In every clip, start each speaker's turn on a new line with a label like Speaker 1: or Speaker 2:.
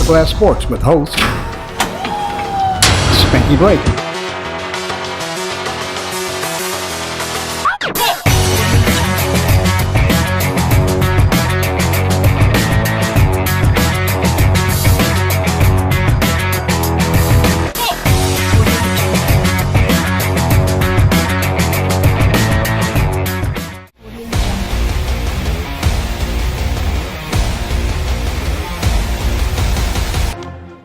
Speaker 1: the Glass Sports with host Spanky Blake.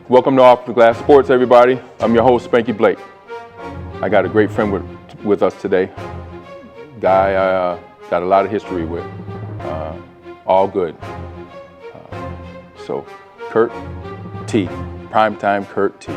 Speaker 2: Welcome to Off the Glass Sports, everybody. I'm your host, Spanky Blake. I got a great friend with us today. Guy I got a lot of history with. All good. So, Kurt T. Primetime Kurt T.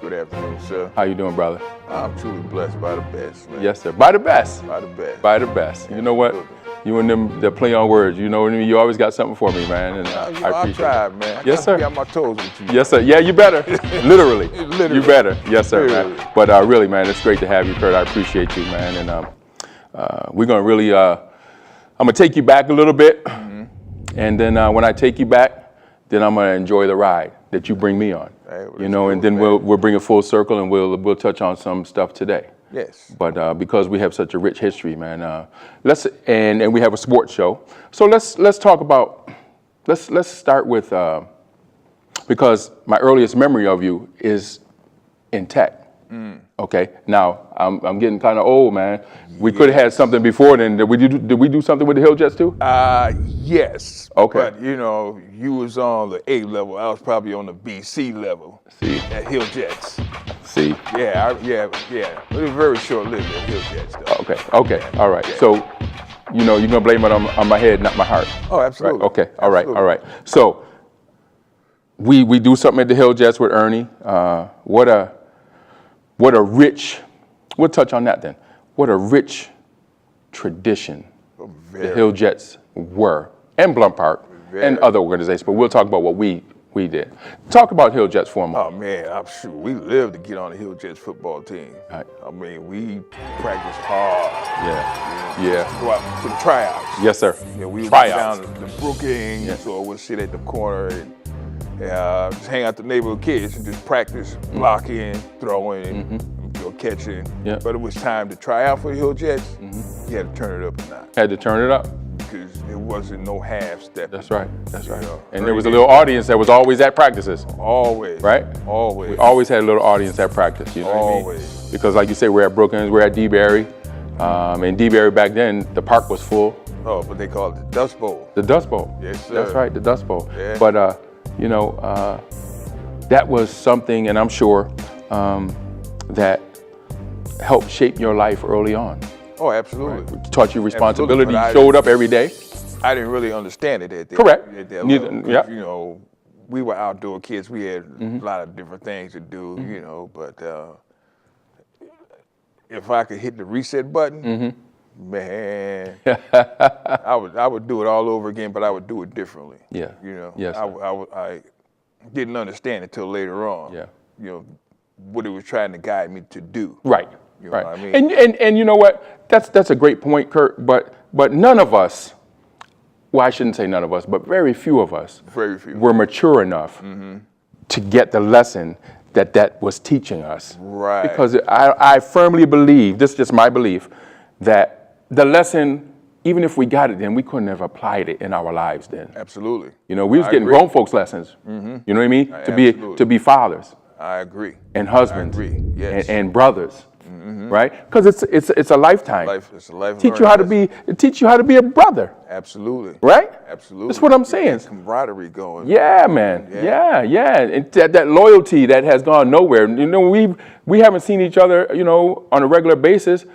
Speaker 3: Good afternoon, sir.
Speaker 2: How you doing, brother?
Speaker 3: I'm truly blessed by the best, man.
Speaker 2: Yes, sir. By the best.
Speaker 3: By the best.
Speaker 2: By the best. You know what? You and them, the play on words. You know what I mean? You always got something for me, man. And I appreciate
Speaker 3: tried, man.
Speaker 2: Yes, sir.
Speaker 3: I got my toes with you.
Speaker 2: Yes, sir. Yeah, you better. Literally.
Speaker 3: Literally.
Speaker 2: You better. Yes, sir,
Speaker 3: Literally.
Speaker 2: man. But really, man, it's great to have you, Kurt. I appreciate you, man. And we're going to really, I'm going to take you back a little bit. Mm-hmm. And then when I take you back, then I'm going to enjoy the ride that you bring me on.
Speaker 3: Hey, well,
Speaker 2: you know, and then we'll bring it full circle and we'll touch on some stuff today.
Speaker 3: Yes.
Speaker 2: But because we have such a rich history, man, and we have a sports show. So let's talk about, let's start with, because my earliest memory of you is in Tech. Okay, now I'm getting kind of old, man. We could have had something before then. Did we do something with the Hill Jets too?
Speaker 3: Yes.
Speaker 2: Okay.
Speaker 3: But you know, you was on the A level. I was probably on the BC level.
Speaker 2: See.
Speaker 3: At Hill Jets.
Speaker 2: See.
Speaker 3: Yeah. It was very short-lived at Hill Jets, though.
Speaker 2: Okay. All right.
Speaker 3: Yeah.
Speaker 2: So, you know, you're gonna blame it on my head, not my heart.
Speaker 3: Oh, absolutely.
Speaker 2: Right? Okay.
Speaker 3: Absolutely.
Speaker 2: All right. So we do something at the Hill Jets with Ernie. What a rich, we'll touch on that then. What a rich tradition the Hill Jets were, and Blunt Park, and other organizations, but we'll talk about what we did. Talk about Hill Jets for a moment.
Speaker 3: Oh man, I'm sure we lived to get on the Hill Jets football team.
Speaker 2: Right.
Speaker 3: I mean, we practiced hard.
Speaker 2: Yeah.
Speaker 3: Go out to the tryouts.
Speaker 2: Yes, sir.
Speaker 3: Yeah, we would go
Speaker 2: Tryouts.
Speaker 3: down to the Brookings, so we'll sit at the corner and just hang out the neighborhood kids and just practice blocking, throwing, catching.
Speaker 2: Yeah.
Speaker 3: But it was time to try out for the Hill Jets. You had to turn it up a notch.
Speaker 2: Had to turn it up.
Speaker 3: Because there wasn't no half step.
Speaker 2: That's right.
Speaker 3: know,
Speaker 2: And there was a little audience that was always at practices.
Speaker 3: Always.
Speaker 2: Right?
Speaker 3: Always.
Speaker 2: We always had a little audience at practice, you know what I mean?
Speaker 3: Always.
Speaker 2: Because like you say, we're at Brookings, we're at D-Berry. And D-Berry back then, the park was full.
Speaker 3: Oh, but they called it the Dust Bowl.
Speaker 2: The Dust Bowl.
Speaker 3: Yes, sir.
Speaker 2: That's right, the Dust Bowl.
Speaker 3: Yeah.
Speaker 2: But, you know, that was something, and I'm sure, that helped shape your life early on.
Speaker 3: Oh, absolutely.
Speaker 2: Right? Taught you responsibility,
Speaker 3: Absolutely,
Speaker 2: showed up every day.
Speaker 3: I didn't really understand it at that.
Speaker 2: Correct.
Speaker 3: At that
Speaker 2: Neither-
Speaker 3: level, 'cause,
Speaker 2: yeah.
Speaker 3: You know, we were outdoor kids. We had a lot of different things to do, you know, but if I could hit the reset button, man, I would do it all over again, but I would do it differently.
Speaker 2: Yeah.
Speaker 3: You know,
Speaker 2: Yes,
Speaker 3: I didn't understand it till later on.
Speaker 2: Yeah.
Speaker 3: You know, what it was trying to guide me to do.
Speaker 2: Right.
Speaker 3: You know
Speaker 2: Right.
Speaker 3: what I mean?
Speaker 2: And you know what? That's a great point, Kurt. But none of us, well, I shouldn't say none of us, but very few of us
Speaker 3: Very few.
Speaker 2: were mature enough to get the lesson that was teaching us.
Speaker 3: Right.
Speaker 2: Because I firmly believe, this is just my belief, that the lesson, even if we got it then, we couldn't have applied it in our lives then.
Speaker 3: Absolutely.
Speaker 2: You know, we was
Speaker 3: I
Speaker 2: getting
Speaker 3: agree.
Speaker 2: grown folks lessons. You know what I mean?
Speaker 3: Absolutely.
Speaker 2: To be fathers
Speaker 3: I agree.
Speaker 2: and husbands
Speaker 3: I agree. Yes.
Speaker 2: and brothers. Right? Because it's a lifetime.
Speaker 3: It's a life.
Speaker 2: Teach you how to be a brother.
Speaker 3: Absolutely.
Speaker 2: Right?
Speaker 3: Absolutely.
Speaker 2: That's what I'm saying.
Speaker 3: Get camaraderie going.
Speaker 2: Yeah, man. Yeah. And that loyalty that has gone nowhere. You know, we haven't seen each other, you know, on a regular basis,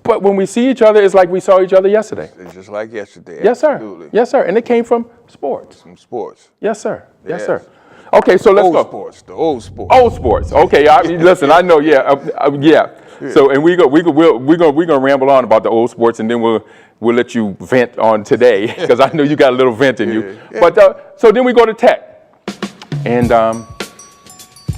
Speaker 2: but when we see each other, it's like we saw each other yesterday.
Speaker 3: It's just like yesterday.
Speaker 2: Yes, sir.
Speaker 3: Absolutely.
Speaker 2: Yes, sir. And it came from sports.
Speaker 3: Some sports.
Speaker 2: Yes, sir. Yes,
Speaker 3: Yes.
Speaker 2: sir. Okay, so let's
Speaker 3: Old
Speaker 2: go.
Speaker 3: sports. The old sports.
Speaker 2: Old sports. Okay, listen. I know. Yeah. So, and we're gonna ramble on about the old sports, and then we'll let you vent on today because I know you got a little vent in you.
Speaker 3: Yeah.
Speaker 2: But so then we go to Tech, and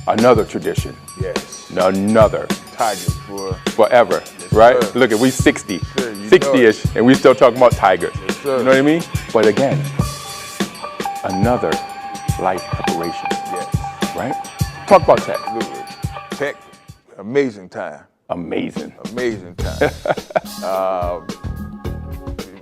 Speaker 2: another tradition.
Speaker 3: Yes.
Speaker 2: Another
Speaker 3: Tigers, boy.
Speaker 2: forever, right?
Speaker 3: sir.
Speaker 2: Look at we 60,
Speaker 3: Sir, you know
Speaker 2: 60-ish, and we still talking about Tigers.
Speaker 3: sir.
Speaker 2: You know what I mean? But again, another life preparation.
Speaker 3: Yes.
Speaker 2: right? Talk about Tech.
Speaker 3: Absolutely. Tech, amazing time.
Speaker 2: Amazing.
Speaker 3: Amazing time.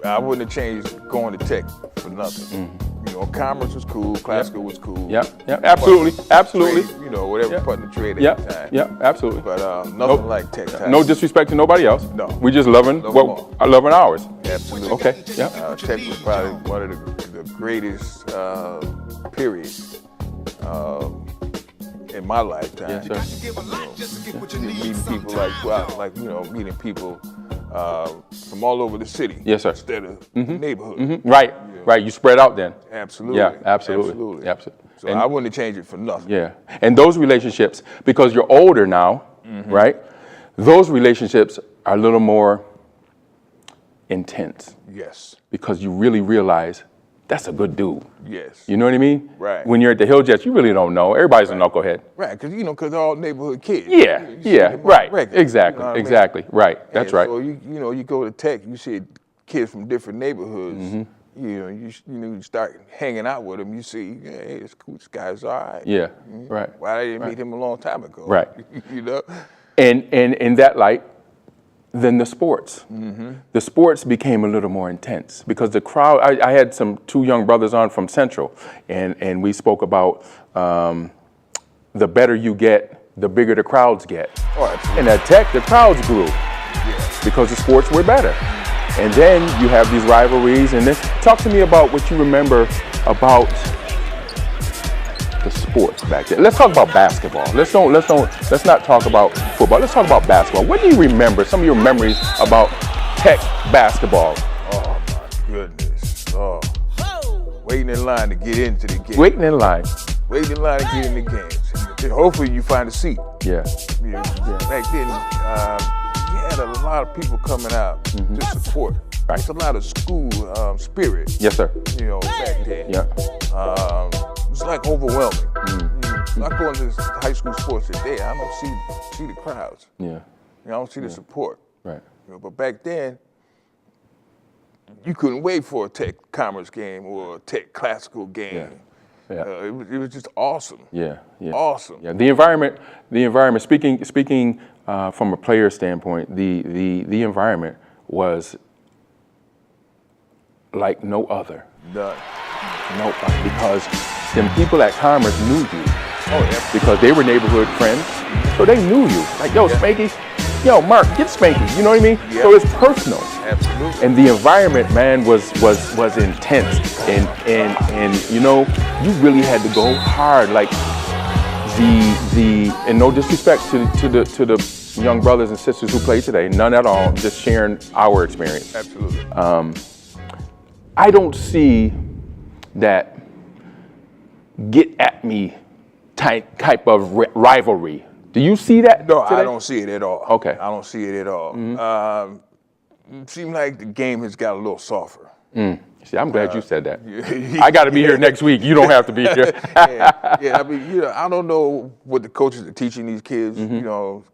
Speaker 3: I wouldn't have changed going to Tech for nothing. You know, Commerce was cool, classical was cool.
Speaker 2: Yeah, absolutely, absolutely.
Speaker 3: Trade, you know, whatever putting the trade
Speaker 2: Yeah,
Speaker 3: at the time.
Speaker 2: yeah, absolutely.
Speaker 3: But nothing like Tech time.
Speaker 2: No disrespect to nobody else.
Speaker 3: No.
Speaker 2: We just loving loving ours.
Speaker 3: Absolutely.
Speaker 2: Okay, yeah.
Speaker 3: Tech was probably one of the greatest periods in my lifetime.
Speaker 2: Yes, sir.
Speaker 3: Meeting people meeting people from all over the city.
Speaker 2: Yes, sir.
Speaker 3: Instead of the neighborhood.
Speaker 2: Right, right. You spread out then.
Speaker 3: Absolutely.
Speaker 2: Yeah, absolutely. Absolutely.
Speaker 3: So I wouldn't change it for nothing.
Speaker 2: Yeah, and those relationships, because you're older now, right? Those relationships are a little more intense
Speaker 3: Yes.
Speaker 2: because you really realize that's a good dude.
Speaker 3: Yes.
Speaker 2: You know what I mean?
Speaker 3: Right.
Speaker 2: When you're at the Hill Jets, you really don't know. Everybody's a knucklehead.
Speaker 3: Right, because they're all neighborhood kids.
Speaker 2: Yeah,
Speaker 3: You see
Speaker 2: yeah,
Speaker 3: them on
Speaker 2: right.
Speaker 3: regular,
Speaker 2: Exactly,
Speaker 3: you know what I mean?
Speaker 2: exactly. Right. That's
Speaker 3: And
Speaker 2: right.
Speaker 3: So you go to Tech, you see kids from different neighborhoods. You start hanging out with them. You see, hey, it's cool. This guy's all right.
Speaker 2: Yeah, right.
Speaker 3: Why I didn't meet him a long time ago?
Speaker 2: Right.
Speaker 3: You know.
Speaker 2: And in that light, then the sports. The sports became a little more intense because the crowd, I had two young brothers on from Central, and we spoke about the better you get, the bigger the crowds get.
Speaker 3: Oh, absolutely.
Speaker 2: And at Tech, the crowds grew because the sports were better. And then you have these rivalries, and then talk to me about what you remember about the sports back then. Let's talk about basketball. Let's not talk about football. Let's talk about basketball. What do you remember? Some of your memories about Tech basketball?
Speaker 3: Oh my goodness. Oh. Waiting in line to get into the game.
Speaker 2: Waiting in line.
Speaker 3: Waiting in line to get in the games. Hopefully you find a seat.
Speaker 2: Yeah.
Speaker 3: Back then, you had a lot of people coming out to support.
Speaker 2: Right.
Speaker 3: It's a lot of school spirit.
Speaker 2: Yes, sir.
Speaker 3: Back then.
Speaker 2: Yeah.
Speaker 3: It's like overwhelming. I go into high school sports today, I don't see the crowds.
Speaker 2: Yeah.
Speaker 3: I don't see the support.
Speaker 2: Right.
Speaker 3: But back then, you couldn't wait for a Tech Commerce game or a Tech Classical game.
Speaker 2: Yeah.
Speaker 3: It was just awesome.
Speaker 2: Yeah. Yeah.
Speaker 3: Awesome.
Speaker 2: Yeah. The environment. Speaking from a player standpoint, the environment was like no other.
Speaker 3: None.
Speaker 2: No, because them people at Commerce knew you.
Speaker 3: Oh, yeah.
Speaker 2: Because they were neighborhood friends, so they knew you. Like, yo, Spanky, yo, Mark, get Spanky. You know what I mean?
Speaker 3: Yeah.
Speaker 2: So it's personal.
Speaker 3: Absolutely.
Speaker 2: And the environment, man, was intense. And you really had to go hard. Like and no disrespect to the young brothers and sisters who play today, none at all. Just sharing our experience.
Speaker 3: Absolutely.
Speaker 2: I don't see that get at me type of rivalry. Do you see that?
Speaker 3: No,
Speaker 2: today?
Speaker 3: I don't see it at all.
Speaker 2: Okay.
Speaker 3: I don't see it at all. It seems like the game has got a little softer.
Speaker 2: See, I'm glad you said that. I got to be here next week. You don't have to be here.
Speaker 3: I mean, I don't know what the coaches are teaching these kids.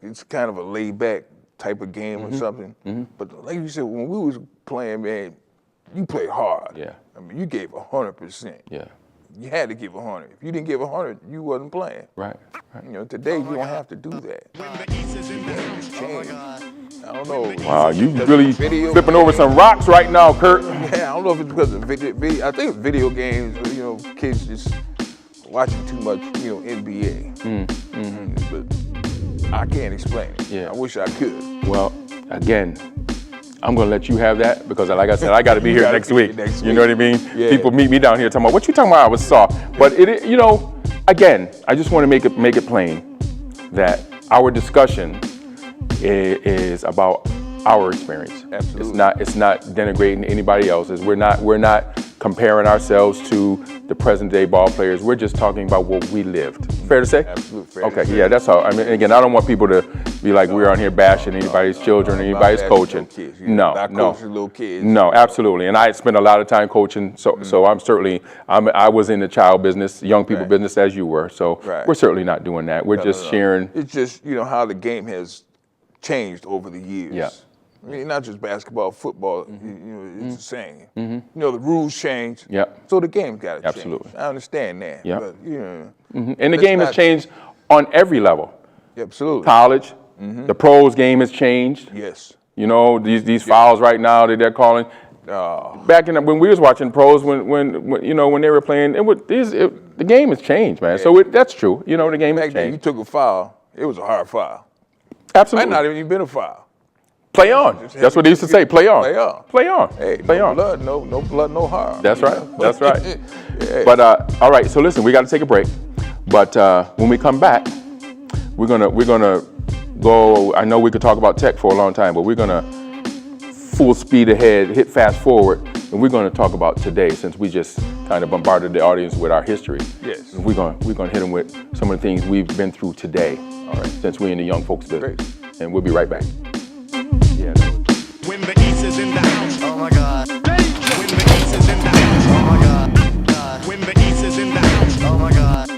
Speaker 3: It's kind of a laid-back type of game or something. But like you said, when we was playing, man, you played hard.
Speaker 2: Yeah.
Speaker 3: I mean, you gave 100%.
Speaker 2: Yeah.
Speaker 3: You had to give 100. If you didn't give 100, you wasn't playing.
Speaker 2: Right.
Speaker 3: Today you don't have to do that. It's changed. I don't know.
Speaker 2: Wow, you really flipping over some rocks right now, Kurt.
Speaker 3: Yeah, I don't know if it's because of video. I think video games. Kids just watching too much. NBA. But I can't explain it.
Speaker 2: Yeah.
Speaker 3: I wish I could.
Speaker 2: Well, again, I'm gonna let you have that because, like I said, I got to be here next week. You know what I mean?
Speaker 3: Yeah.
Speaker 2: People meet me down here talking about what you talking about. I was soft, but again, I just want to make it plain that our discussion is about our experience.
Speaker 3: Absolutely.
Speaker 2: It's not denigrating anybody else's. We're not comparing ourselves to the present day ball players. We're just talking about what we lived. Fair to say?
Speaker 3: Absolutely. Fair
Speaker 2: Okay.
Speaker 3: to say.
Speaker 2: Yeah, that's all. I mean, again, I don't want people to be like we're on here bashing anybody's children, anybody's coaching.
Speaker 3: Not coaching little kids.
Speaker 2: No, absolutely. And I spent a lot of time coaching, so I'm certainly I was in the child business, young people business as you were. So we're certainly not doing that. We're just sharing.
Speaker 3: It's just how the game has changed over the years.
Speaker 2: Yeah.
Speaker 3: I mean, not just basketball, football. You know, it's the same. You know, the rules change.
Speaker 2: Yep.
Speaker 3: So the game's got to change.
Speaker 2: Absolutely.
Speaker 3: I understand that.
Speaker 2: Yep.
Speaker 3: But, you know,
Speaker 2: And the game has changed on every level.
Speaker 3: absolutely.
Speaker 2: College, the pros game has changed.
Speaker 3: Yes.
Speaker 2: You know, these fouls right now that they're calling. Back in when we was watching pros, when you know when they were playing, the game has changed, man. So that's true. You know, the game has
Speaker 3: Back then, you
Speaker 2: changed.
Speaker 3: took a foul. It was a hard foul.
Speaker 2: Absolutely.
Speaker 3: Might not even been a foul.
Speaker 2: Play on. That's what they used to say. Play on.
Speaker 3: Play on.
Speaker 2: Play on.
Speaker 3: Hey,
Speaker 2: Play
Speaker 3: no
Speaker 2: on.
Speaker 3: blood, no blood, no harm.
Speaker 2: That's right. That's right.
Speaker 3: Yeah.
Speaker 2: But all right. So listen, we got to take a break. But when we come back, we're gonna go. I know we could talk about tech for a long time, but we're gonna full speed ahead, hit fast forward, and we're gonna talk about today since we just kind of bombarded the audience with our history.
Speaker 3: Yes.
Speaker 2: And we're gonna hit them with some of the things we've been through today. All right. Since we're in the young folks business, and we'll be right back. Yeah.
Speaker 1: When the East is in the house.
Speaker 4: Oh my God.
Speaker 1: When the East is in the house.
Speaker 4: Oh my God.
Speaker 1: When the East is in the house.
Speaker 4: Oh my God.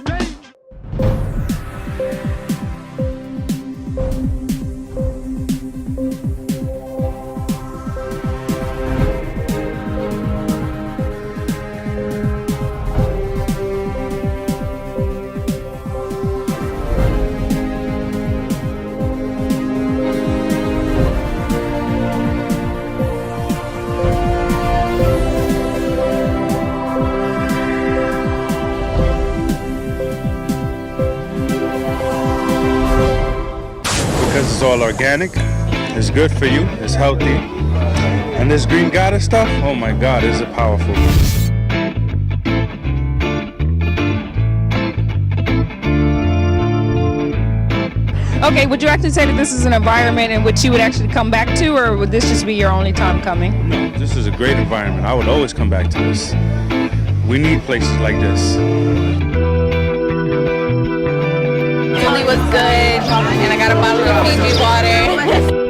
Speaker 5: Because it's all organic, it's good for you, it's healthy. And this green goddess stuff, oh my God, is it powerful.
Speaker 6: Okay, would you actually say that this is an environment in which you would actually come back to, or would this just be your only time coming?
Speaker 5: No, this is a great environment. I would always come back to this. We need places like this.
Speaker 6: Really was good, and I got a bottle of Fiji water.